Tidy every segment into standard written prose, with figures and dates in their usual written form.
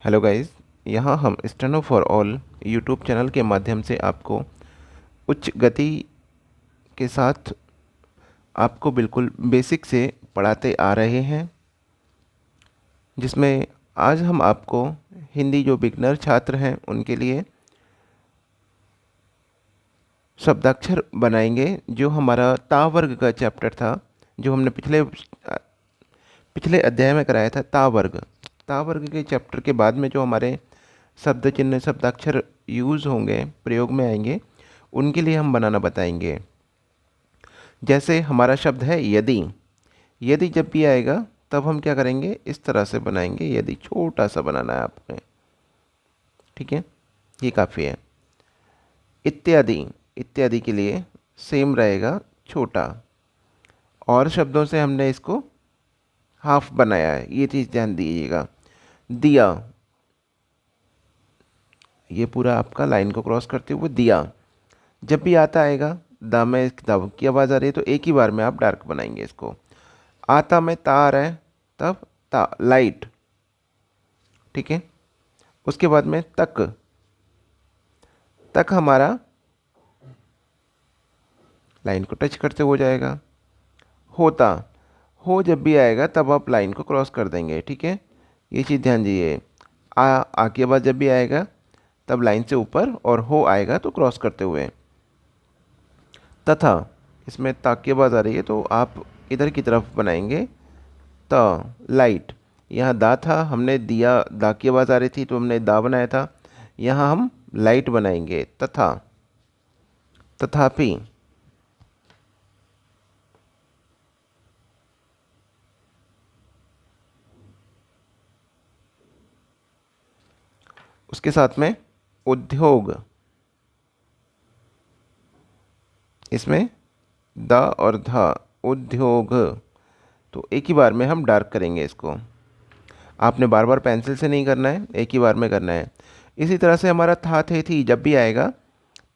Hello guys, यहाँ हम steno for all YouTube channel के माध्यम से आपको उच्च गति के साथ आपको बिल्कुल बेसिक से पढ़ाते आ रहे हैं, जिसमें आज हम आपको हिंदी जो बिगनर छात्र हैं उनके लिए शब्दाक्षर बनाएंगे। जो हमारा ता वर्ग का चैप्टर था, जो हमने पिछले अध्याय में कराया था। ता वर्ग के चैप्टर के बाद में जो हमारे शब्द चिन्ह शब्दाक्षर यूज़ होंगे, प्रयोग में आएंगे, उनके लिए हम बनाना बताएंगे। जैसे हमारा शब्द है यदि। यदि जब भी आएगा तब हम क्या करेंगे, इस तरह से बनाएंगे। यदि छोटा सा बनाना है आपने, ठीक है, ये काफ़ी है। इत्यादि, इत्यादि के लिए सेम रहेगा, छोटा। और शब्दों से हमने इसको हाफ बनाया है, ये चीज़ ध्यान दीजिएगा। दिया, ये पूरा आपका लाइन को क्रॉस करते हुए दिया। जब भी आता आएगा, दा में दब की आवाज़ आ रही है तो एक ही बार में आप डार्क बनाएंगे इसको। आता में ता आ रहा है तब ता, लाइट, ठीक है। उसके बाद में तक, तक हमारा लाइन को टच करते हो जाएगा। होता, हो जब भी आएगा तब आप लाइन को क्रॉस कर देंगे, ठीक है, ये चीज़ ध्यान दीजिए। आ के बाद जब भी आएगा तब लाइन से ऊपर, और हो आएगा तो क्रॉस करते हुए। तथा, इसमें ता की आवाज़ आ रही है तो आप इधर की तरफ बनाएंगे। त, लाइट, यहाँ दा था, हमने दिया, दा की आवाज़ आ रही थी तो हमने दा बनाया था। यहाँ हम लाइट बनाएंगे, तथा। तथापि, उसके साथ में उद्योग, इसमें द और ध, उद्योग। तो एक ही बार में हम डार्क करेंगे इसको। आपने बार बार पेंसिल से नहीं करना है, एक ही बार में करना है। इसी तरह से हमारा था थे थी जब भी आएगा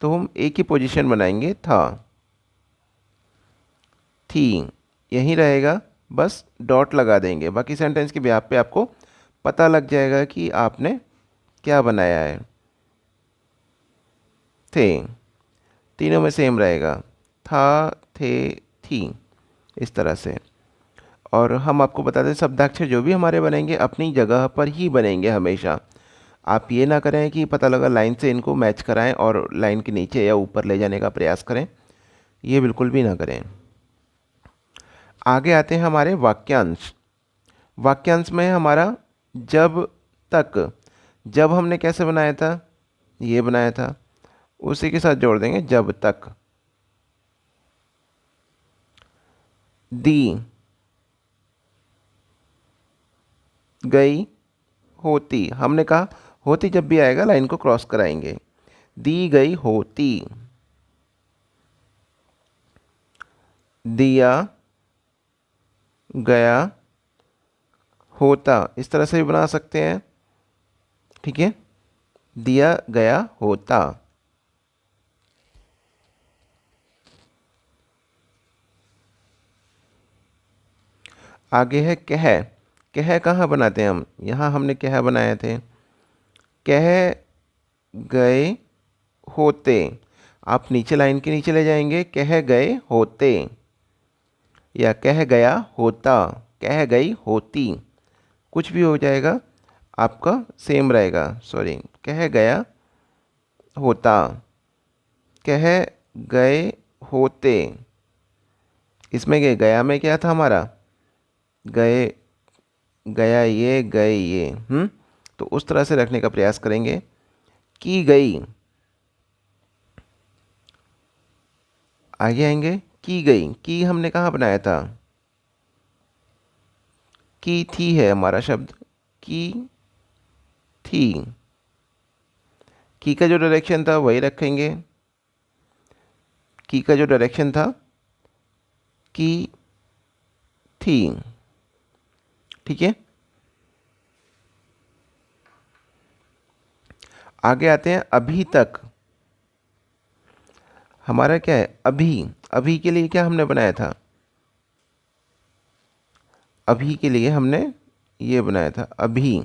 तो हम एक ही पोजीशन बनाएंगे, था थी, यहीं रहेगा, बस डॉट लगा देंगे। बाकी सेंटेंस के ब्याह पे आपको पता लग जाएगा कि आपने क्या बनाया है। थे, तीनों में सेम रहेगा, था थे थी, इस तरह से। और हम आपको बता दें, शब्दाक्षर जो भी हमारे बनेंगे अपनी जगह पर ही बनेंगे हमेशा। आप ये ना करें कि पता लगा लाइन से इनको मैच कराएं और लाइन के नीचे या ऊपर ले जाने का प्रयास करें, ये बिल्कुल भी ना करें। आगे आते हैं हमारे वाक्यांश। वाक्यांश में हमारा जब तक, जब हमने कैसे बनाया था, ये बनाया था, उसी के साथ जोड़ देंगे जब तक। दी, गई, होती, हमने कहा होती जब भी आएगा लाइन को क्रॉस कराएंगे। दी गई होती, दिया गया होता, इस तरह से भी बना सकते हैं, ठीक है, दिया गया होता। आगे है कह। कह कहाँ बनाते हैं हम, यहाँ हमने कह बनाए थे। कह गए होते, आप नीचे लाइन के नीचे ले जाएंगे, कह गए होते, या कह गया होता, कह गई होती, कुछ भी हो जाएगा, आपका सेम रहेगा। सॉरी, कह गया होता, कह गए होते। इसमें गया में क्या था हमारा, गए, गया ये, गए ये, तो उस तरह से रखने का प्रयास करेंगे। की गई, आगे आएंगे, की गई, की हमने कहाँ बनाया था, की थी है हमारा शब्द, की थी, की का जो डायरेक्शन था वही रखेंगे। की का जो डायरेक्शन था, की थी, ठीक है। आगे आते हैं अभी तक। हमारा क्या है, अभी। अभी के लिए क्या हमने बनाया था, अभी के लिए हमने ये बनाया था, अभी।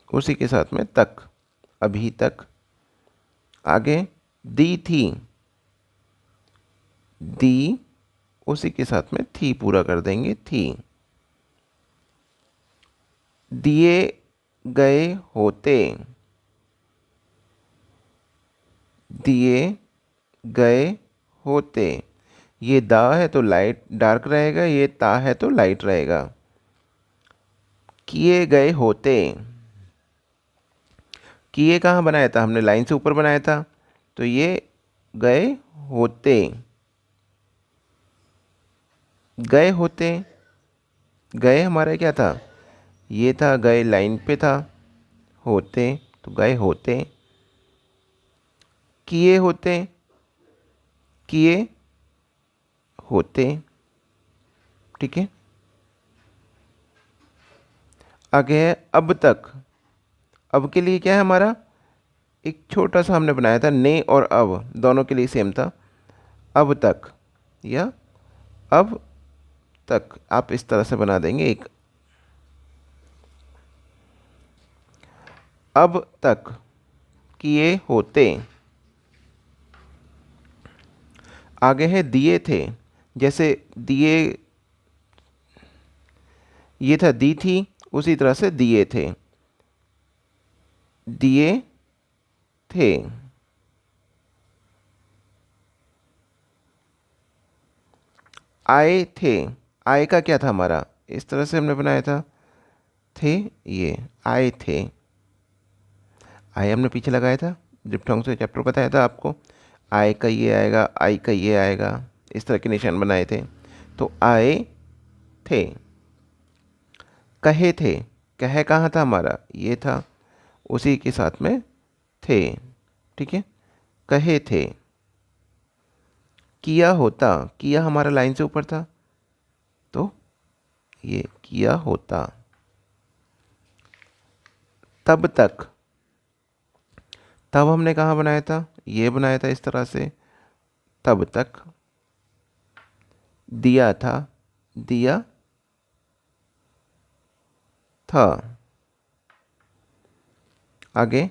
उसी के साथ में तक, अभी तक। आगे दी थी, दी उसी के साथ में थी पूरा कर देंगे, थी। दिए गए होते, दिए गए होते। ये दा है तो लाइट डार्क रहेगा, ये ता है तो लाइट रहेगा। किए गए होते, किए कहाँ बनाया था हमने, लाइन से ऊपर बनाया था, तो ये गए होते, गए होते। गए हमारा क्या था, ये था, गए लाइन पे था, होते तो गए होते। किए होते, किए होते। ठीक है। आगे है अब तक। अब के लिए क्या है हमारा, एक छोटा सा हमने बनाया था, ने और अब दोनों के लिए सेम था। अब तक या अब तक आप इस तरह से बना देंगे एक। अब तक किए होते। आगे है दिए थे, जैसे दिए, ये था दी थी, उसी तरह से दिए थे, दिए थे। आए थे, आए का क्या था हमारा, इस तरह से हमने बनाया था, थे, ये आए थे। आए हमने पीछे लगाया था, डिप्थोंग से चैप्टर बताया था आपको। आए का ये आएगा, आई का ये आएगा, इस तरह के निशान बनाए थे। तो आए थे। कहे थे, कहे कहाँ था हमारा, ये था, उसी के साथ में थे। ठीक है, कहे थे। किया होता, किया हमारा लाइन से ऊपर था, तो ये किया होता। तब तक, तब हमने कहाँ बनाया था, ये बनाया था इस तरह से, तब तक। दिया था, दिया था। आगे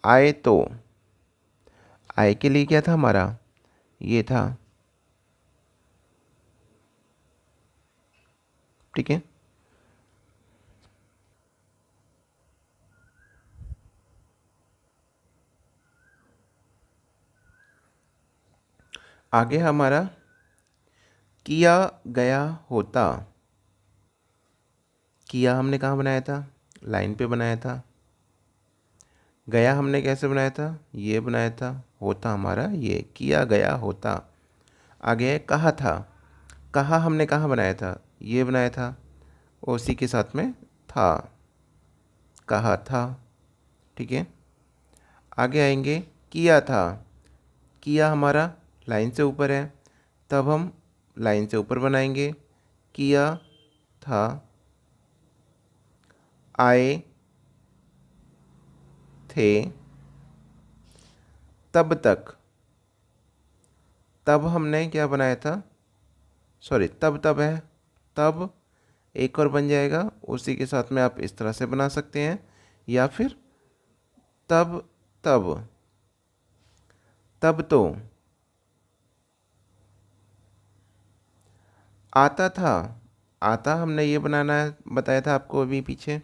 आए तो, आए के लिए क्या था हमारा, ये था। ठीक है। आगे हमारा किया गया होता। किया हमने कहाँ बनाया था, लाइन पे बनाया था। गया हमने कैसे बनाया था, ये बनाया था। होता हमारा ये किया गया होता। आगे है कहा था। कहा हमने कहाँ बनाया था, ये बनाया था, उसी के साथ में था, कहा था। ठीक है। आगे आएंगे किया था। किया हमारा लाइन से ऊपर है, तब हम लाइन से ऊपर बनाएंगे, किया था। आए थे। तब तक, तब हमने क्या बनाया था, सॉरी तब तब है, तब एक और बन जाएगा, उसी के साथ में आप इस तरह से बना सकते हैं, या फिर तब तब, तब तो। आता था, आता हमने ये बनाना है, बताया था आपको अभी पीछे,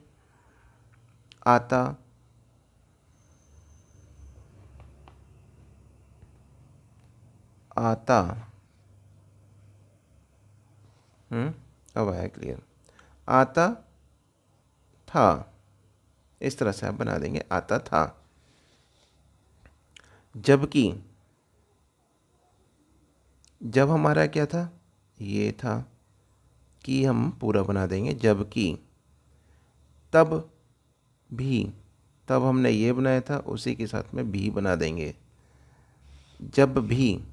आता। आता। अब आया क्लियर। आता था, इस तरह से आप बना देंगे, आता था। जबकि, जब हमारा क्या था, ये था, कि हम पूरा बना देंगे, जबकि। तब भी, तब हमने ये बनाया था, उसी के साथ में भी बना देंगे। जब भी,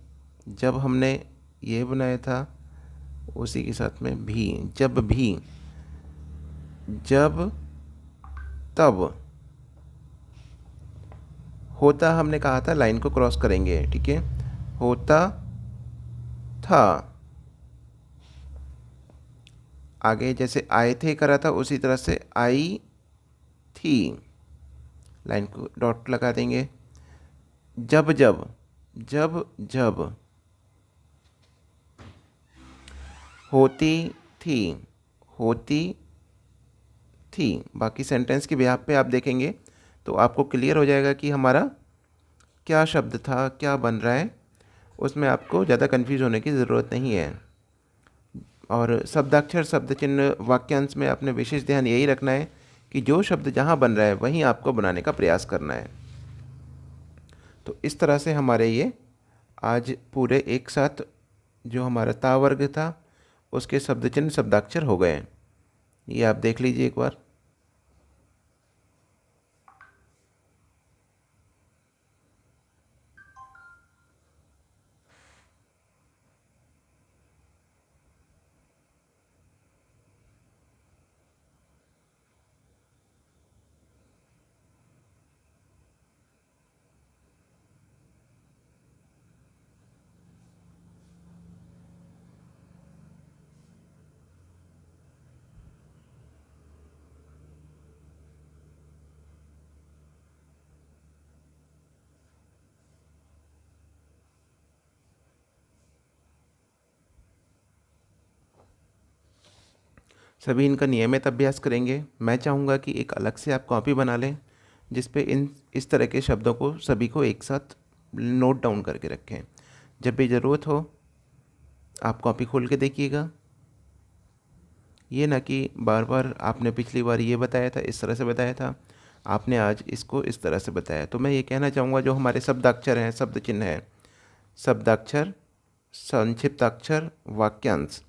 जब हमने ये बनाया था, उसी के साथ में भी, जब भी। जब तब। होता हमने कहा था लाइन को क्रॉस करेंगे, ठीक है। होता था। आगे जैसे आए थे करा था, उसी तरह से आई थी। लाइन को डॉट लगा देंगे। जब जब, जब जब, होती थी, होती थी। बाकी सेंटेंस के बिहाफ पे आप देखेंगे तो आपको क्लियर हो जाएगा कि हमारा क्या शब्द था, क्या बन रहा है। उसमें आपको ज़्यादा कंफ्यूज होने की ज़रूरत नहीं है। और शब्दाक्षर, शब्द चिन्ह, वाक्यांश में अपने विशेष ध्यान यही रखना है कि जो शब्द जहाँ बन रहा है वहीं आपको बनाने का प्रयास करना है। तो इस तरह से हमारे ये आज पूरे एक साथ जो हमारा ता वर्ग था उसके शब्द चिन्ह, शब्दाक्षर हो गए हैं। ये आप देख लीजिए एक बार। सभी इनका नियमित अभ्यास करेंगे। मैं चाहूँगा कि एक अलग से आप कॉपी बना लें जिस पे इन इस तरह के शब्दों को सभी को एक साथ नोट डाउन करके रखें। जब भी ज़रूरत हो आप कॉपी खोल के देखिएगा। ये ना कि बार बार आपने पिछली बार ये बताया था, इस तरह से बताया था, आपने आज इसको इस तरह से बताया। तो मैं ये कहना चाहूँगा जो हमारे शब्दाक्षर हैं, शब्द चिन्ह हैं, शब्दाक्षर, संक्षिप्ताक्षर, वाक्यांश,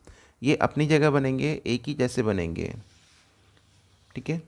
ये अपनी जगह बनेंगे, एक ही जैसे बनेंगे। ठीक है।